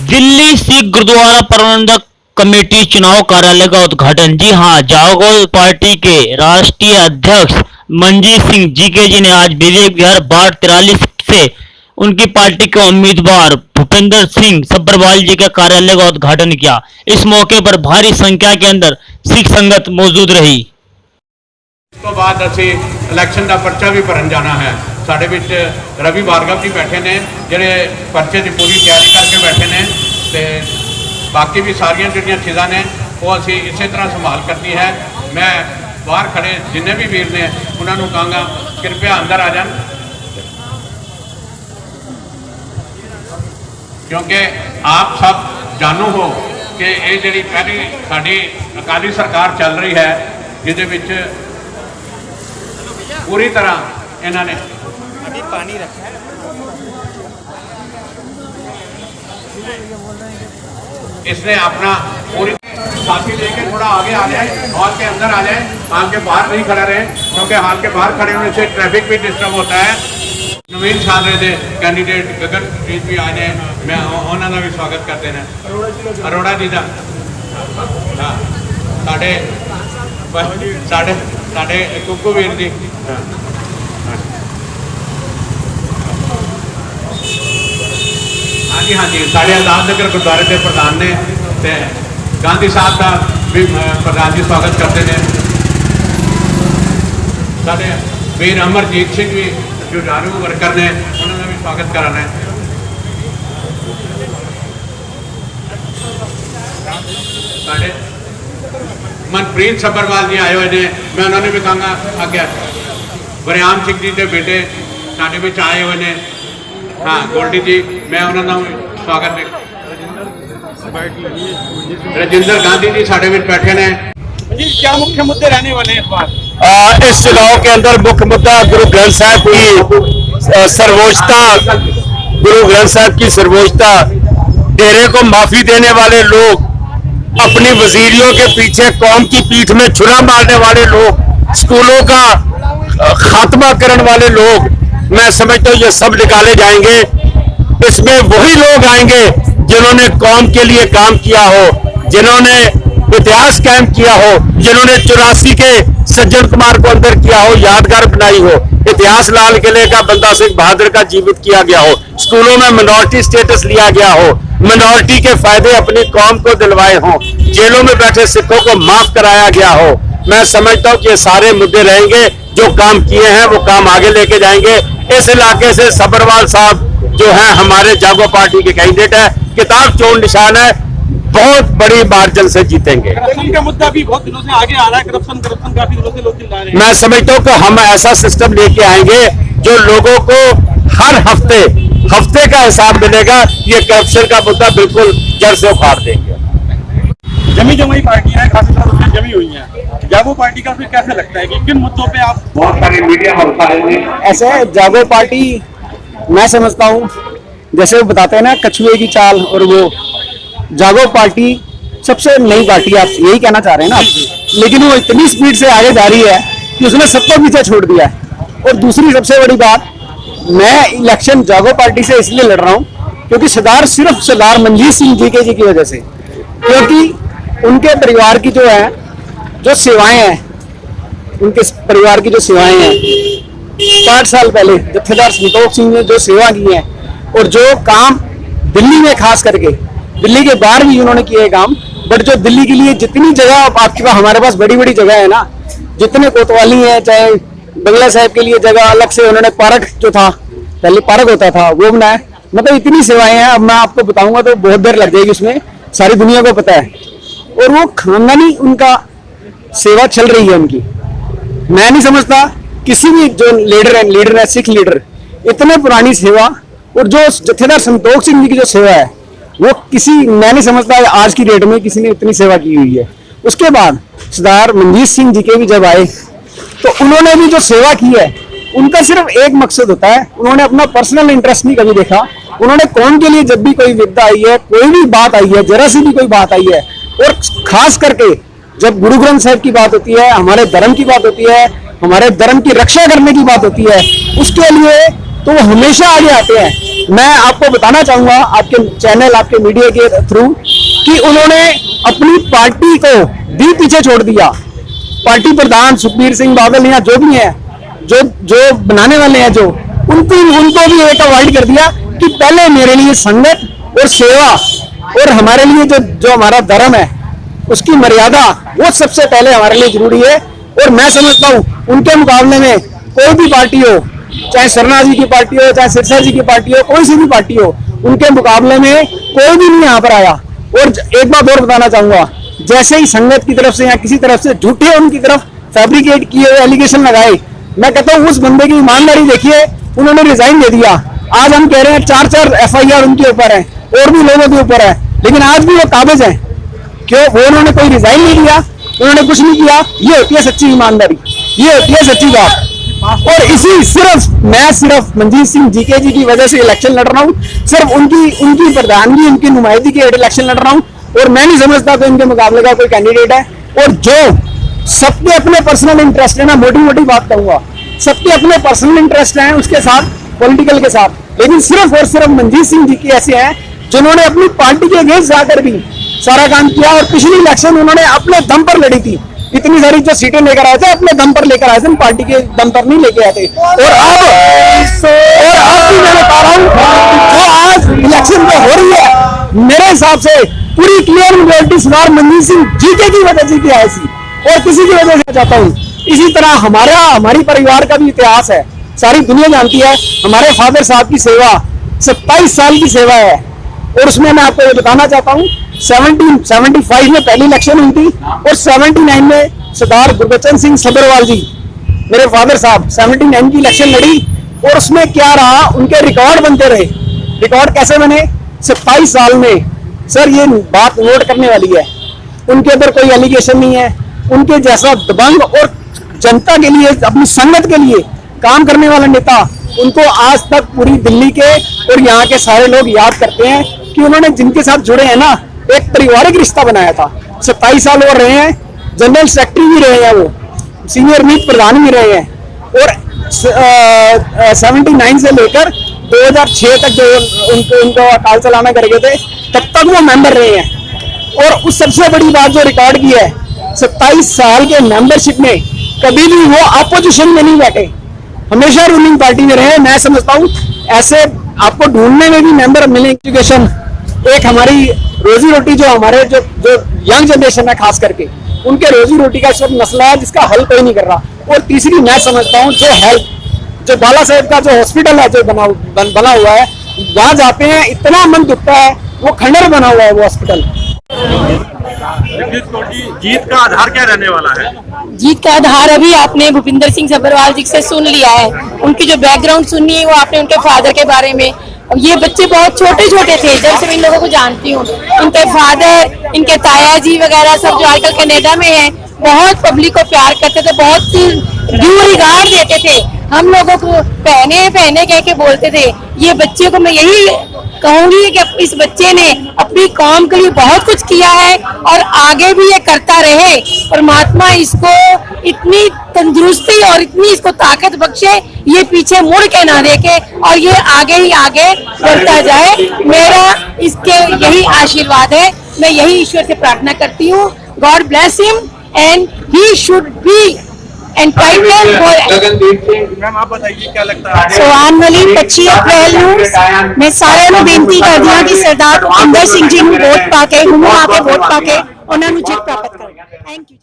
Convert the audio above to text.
दिल्ली सिख गुरुद्वारा प्रबंधक कमेटी चुनाव कार्यालय का उद्घाटन। जी हां, जागो पार्टी के राष्ट्रीय अध्यक्ष मंजीत सिंह जीके जी ने आज विवेक विहार वार्ड 43 से उनकी पार्टी के उम्मीदवार भूपेंद्र सिंह सब्बरवाल जी के कार्यालय का उद्घाटन किया। इस मौके पर भारी संख्या के अंदर सिख संगत मौजूद रही। तो बाद असी इलैक्शन का पर्चा भी भरन जाना है। साढ़े विच रवि भार्गव जी बैठे ने जिहड़े पर्चे की पूरी तैयारी करके बैठे ने ते बाकी भी सारियां जिहड़ियां चीज़ां ने वो असी इस तरह संभाल करनी है। मैं बाहर खड़े जिन्ने भी वीर ने उन्होंने कहांगा कृपया अंदर आ जान, क्योंकि आप सब जानू हो कि ये जिहड़ी पहली साडी अकाली सरकार चल रही है जिहदे विच पूरी तरह इन्होंने अभी पानी रखा है। इसने अपना पूरी साथी लेके थोड़ा आगे आ जाए, हॉल के अंदर आ जाए, हॉल के बाहर नहीं खड़ा रहे, क्योंकि हॉल के बाहर खड़े होने से ट्रैफिक भी डिस्टर्ब होता है। नवीन साधरे के कैंडीडेट गगनप्रीत भी आ जाए, मैं उन्होंने भी स्वागत करते हैं। अरोड़ा जी का साढ़े कुकू वीर जी हाँ जी साढ़े आजाद नगर गुरुद्वारे के प्रधान ने ते गांधी साहब का भी प्रधान जी स्वागत करते हैं। साढ़े वीर अमरजीत सिंह भी जो झाड़ू वर्कर ने उन्होंने भी स्वागत कराना है। साढ़े मनप्रीत सब्बरवाल जी आए हुए ने, मैं उन्होंने भी कहूँगा आगे बरियाम सिंह जी के बेटे साढ़े विच आए हुए ने। हाँ गोल्डी जी, मैं उन्होंने स्वागत है। राजेंद्र गांधी जी साढ़े विच बैठे ने। क्या मुख्य मुद्दे रहने वाले हैं इस बार? इस चुनाव के अंदर मुख्य मुद्दा गुरु ग्रंथ साहब की सर्वोच्चता, गुरु ग्रंथ साहब की सर्वोच्चता, डेरे को माफी देने वाले लोग, अपनी वजीरियों के पीछे कौम की पीठ में छुरा मारने वाले लोग, स्कूलों का खात्मा करने वाले लोग, मैं समझता हूँ ये सब निकाले जाएंगे। इसमें वही लोग आएंगे जिन्होंने कौम के लिए काम किया हो, जिन्होंने इतिहास कायम किया हो, जिन्होंने 84 के सज्जन कुमार को अंदर किया हो, यादगार बनाई हो, इतिहास लाल किले का बंदा सिंह बहादुर का जीवित किया गया हो, स्कूलों में मिनॉरिटी स्टेटस लिया गया हो, मिनॉरिटी के फायदे अपनी कौम को दिलवाए हों, जेलों में बैठे सिखों को माफ कराया गया हो। मैं समझता हूँ कि ये सारे मुद्दे रहेंगे। जो काम किए हैं वो काम आगे लेके जाएंगे। इस इलाके से सब्बरवाल साहब जो है हमारे जागो पार्टी के कैंडिडेट है, किताब चोर निशान है, बहुत बड़ी मार्जिन से जीतेंगे। करप्शन का मुद्दा भी बहुत दिनों से आगे आ रहा है। करप्शन काफी दिनों से लोग चिल्ला रहे हैं। मैं समझता हूँ कि हम ऐसा सिस्टम लेके आएंगे जो लोगों को हर हफ्ते का हिसाब मिलेगा। ये करप्शन का मुद्दा बिल्कुल जड़ से उखाड़ देंगे। जमी जमाई पार्टियां हैं, खासी तरह से जमी हुई हैं। जागो पार्टी का फिर कैसे लगता है कि किन मुद्दों पे आप? बहुत सारे मीडिया ऐसे जागो पार्टी मैं समझता हूँ, जैसे वो बताते हैं ना कछुए की चाल, और वो जागो पार्टी सबसे नई पार्टी, आप यही कहना चाह रहे हैं ना? लेकिन वो इतनी स्पीड से आगे जा रही है कि उसने सबको पीछे छोड़ दिया है। और दूसरी सबसे बड़ी बात, मैं इलेक्शन जागो पार्टी से इसलिए लड़ रहा हूँ क्योंकि सिर्फ सरदार मंजीत सिंह जीके जी की वजह से, क्योंकि उनके परिवार की जो सेवाएं हैं, उनके परिवार की जो सेवाएं हैं 60 साल पहले जत्थेदार संतोख सिंह ने जो सेवा की है, और जो काम दिल्ली में खास करके, दिल्ली के बाहर भी उन्होंने किए काम, बट जो दिल्ली के लिए जितनी जगह आपके पास, हमारे पास बड़ी बड़ी जगह है ना, जितने कोतवाली है, चाहे बंगला साहब के लिए जगह अलग से उन्होंने पार्क, जो था पहले पार्क होता था वो बनाया, मतलब इतनी सेवाएं हैं। अब मैं आपको बताऊंगा तो बहुत देर लग जाएगी, उसमें सारी दुनिया को पता है। और वो खानदानी उनका सेवा चल रही है उनकी। मैं नहीं समझता किसी भी जो लीडर है सिख लीडर, इतने पुरानी सेवा, और जो जत्थेदार संतोख सिंह जी की जो सेवा है वो मैं नहीं समझता आज की डेट में किसी ने इतनी सेवा की हुई है। उसके बाद सरदार मंजीत सिंह जी के भी जब आए तो उन्होंने भी जो सेवा की है, उनका सिर्फ एक मकसद होता है, उन्होंने अपना पर्सनल इंटरेस्ट नहीं कभी देखा। उन्होंने कौन के लिए जब भी कोई विपदा आई है, कोई भी बात आई है, जरा सी भी कोई बात आई है, और खास करके जब गुरु ग्रंथ साहब की बात होती है, हमारे धर्म की बात होती है, हमारे धर्म की रक्षा करने की बात होती है, उसके लिए तो वो हमेशा आगे आते हैं। मैं आपको बताना चाहूंगा आपके चैनल, आपके मीडिया के थ्रू, कि उन्होंने अपनी पार्टी को भी पीछे छोड़ दिया। पार्टी प्रधान सुखबीर सिंह बादल या जो भी हैं, जो बनाने वाले हैं, जो उनको भी एक अवॉइड कर दिया कि पहले मेरे लिए संगत और सेवा और हमारे लिए जो हमारा धर्म है उसकी मर्यादा, वो सबसे पहले हमारे लिए जरूरी है। और मैं समझता हूँ उनके मुकाबले में कोई भी पार्टी हो, चाहे सरना जी की पार्टी हो, चाहे सिरसा जी की पार्टी हो, कोई सी भी पार्टी हो, उनके मुकाबले में कोई भी नहीं यहाँ पर आया। और एक बात और बताना चाहूंगा, जैसे ही संगत की तरफ से या किसी तरफ से झूठे उनकी तरफ फैब्रिकेट किए हुए एलिगेशन लगाए, मैं कहता हूँ उस बंदे की ईमानदारी देखिए, उन्होंने रिजाइन दे दिया। आज हम कह रहे हैं 4 FIR उनके ऊपर है और भी लोगों के ऊपर है, लेकिन आज भी वो काबिज है। क्यों? वो उन्होंने कोई रिजाइन नहीं दिया, उन्होंने कुछ नहीं किया। ये होती है सच्ची ईमानदारी, ये होती है सच्ची बात। और मैं सिर्फ मंजीत सिंह जीके जी की वजह से इलेक्शन लड़ रहा हूँ, सिर्फ उनकी प्रधानगी, उनकी नुमाइंदगी के इलेक्शन लड़ रहा हूँ। और मैं नहीं समझता कि इनके मुकाबले का कोई कैंडिडेट है। और जो सबके अपने पर्सनल इंटरेस्ट है ना, मोटी बात कहूंगा, सबके अपने पर्सनल इंटरेस्ट हैं उसके साथ, पॉलिटिकल के साथ, लेकिन सिर्फ और सिर्फ मंजीत सिंह जी के ऐसे हैं जिन्होंने अपनी पार्टी के अगेंस्ट जाकर भी सारा काम किया। और पिछली इलेक्शन उन्होंने अपने दम पर लड़ी थी, इतनी सारी जो सीटें लेकर आए थे अपने दम पर लेकर आए थे, पार्टी के दम पर नहीं लेके आए थे। और अब भी मैं बता रहा हूँ, जो आज इलेक्शन में हो रही है, मेरे हिसाब से पूरी क्लियर मेजोरिटी सरकार मंजीत सिंह जीके की वजह से की आई थी और किसी की वजह से चाहता हूँ। इसी तरह हमारी परिवार का भी इतिहास है, सारी दुनिया जानती है। हमारे फादर साहब की सेवा 27 साल की सेवा है। और उसमें मैं आपको ये बताना चाहता हूँ, 1775 में पहली इलेक्शन हुई थी और 79 में सरदार गुरबचन सिंह सभरवाल जी, मेरे फादर साहब, 79 की इलेक्शन लड़ी। और उसमें क्या रहा, उनके रिकॉर्ड बनते रहे। रिकॉर्ड कैसे बने? 27 साल में। सर ये बात नोट करने वाली है, उनके ऊपर कोई एलिगेशन नहीं है। उनके जैसा दबंग और जनता के लिए, अपनी संगत के लिए काम करने वाला नेता, उनको आज तक पूरी दिल्ली के और यहाँ के सारे लोग याद करते हैं कि उन्होंने जिनके साथ जुड़े हैं ना, एक पारिवारिक रिश्ता बनाया था। 27 साल वो रहे हैं, जनरल सेक्रेटरी भी रहे हैं, वो सीनियर मीत प्रधान भी रहे हैं। और 79 से लेकर 2006 तक जो उनको अकाल चलाना कर गए थे, तब तक वो मेंबर रहे हैं। और उस सबसे बड़ी बात जो रिकॉर्ड की है, 27 साल के मेंबरशिप में कभी भी वो अपोजिशन में नहीं बैठे, हमेशा रूलिंग पार्टी में रहे। मैं समझता हूँ ऐसे आपको ढूंढने में भी मेंबर मिले। एजुकेशन एक हमारी रोजी रोटी, जो हमारे जो यंग जनरेशन है खास करके, उनके रोजी रोटी का इस वक्त मसला है जिसका हल कोई नहीं कर रहा। और तीसरी मैं समझता हूँ जो हेल्थ, जो बाला साहेब का जो हॉस्पिटल है जो बना हुआ है, वहां जाते हैं इतना मन दुखता है, वो खंडर बना हुआ है वो हॉस्पिटल। जगदीश कौर जी, जीत का आधार क्या रहने वाला है? जीत का आधार अभी आपने भूपिंदर सिंह सभरवाल जी से सुन लिया है, उनकी जो बैकग्राउंड सुननी है वो आपने उनके फादर के बारे में। ये बच्चे बहुत छोटे छोटे थे जब से मैं इन लोगों को जानती हूँ। इनके फादर, इनके ताया जी वगैरह सब जो आजकल कनाडा में हैं, बहुत पब्लिक को प्यार करते थे, बहुत ड्यू रिगार्ड देते थे, हम लोगों को पहने कह के बोलते थे। ये बच्चे को मैं यही कहूंगी कि इस बच्चे ने अपनी कौम के लिए बहुत कुछ किया है और आगे भी ये करता रहे। परमात्मा इसको इतनी तंदुरुस्ती और इतनी इसको ताकत बख्शे, ये पीछे मुड़ के ना देखे और ये आगे ही आगे बढ़ता जाए। मेरा इसके यही आशीर्वाद है, मैं यही ईश्वर से प्रार्थना करती हूँ। God bless him and he should be entitled for. Ma'am आप बताइए क्या लगता है? सो आने वाली 25 अप्रैल ਨੂੰ मैं सारे ਨੂੰ ਬੇਨਤੀ ਕਰਦੀ ਹਾਂ ਕਿ ਸਰਦਾਰ ਭੁਪਿੰਦਰ ਸਿੰਘ ਜੀ ਨੂੰ ਵੋਟ ਪਾ ਕੇ, ਵੋਟ ਪਾ ਕੇ ਉਹਨਾਂ ਨੂੰ ਜਿੱਤ ਪ੍ਰਾਪਤ ਕਰੋ। Thank you.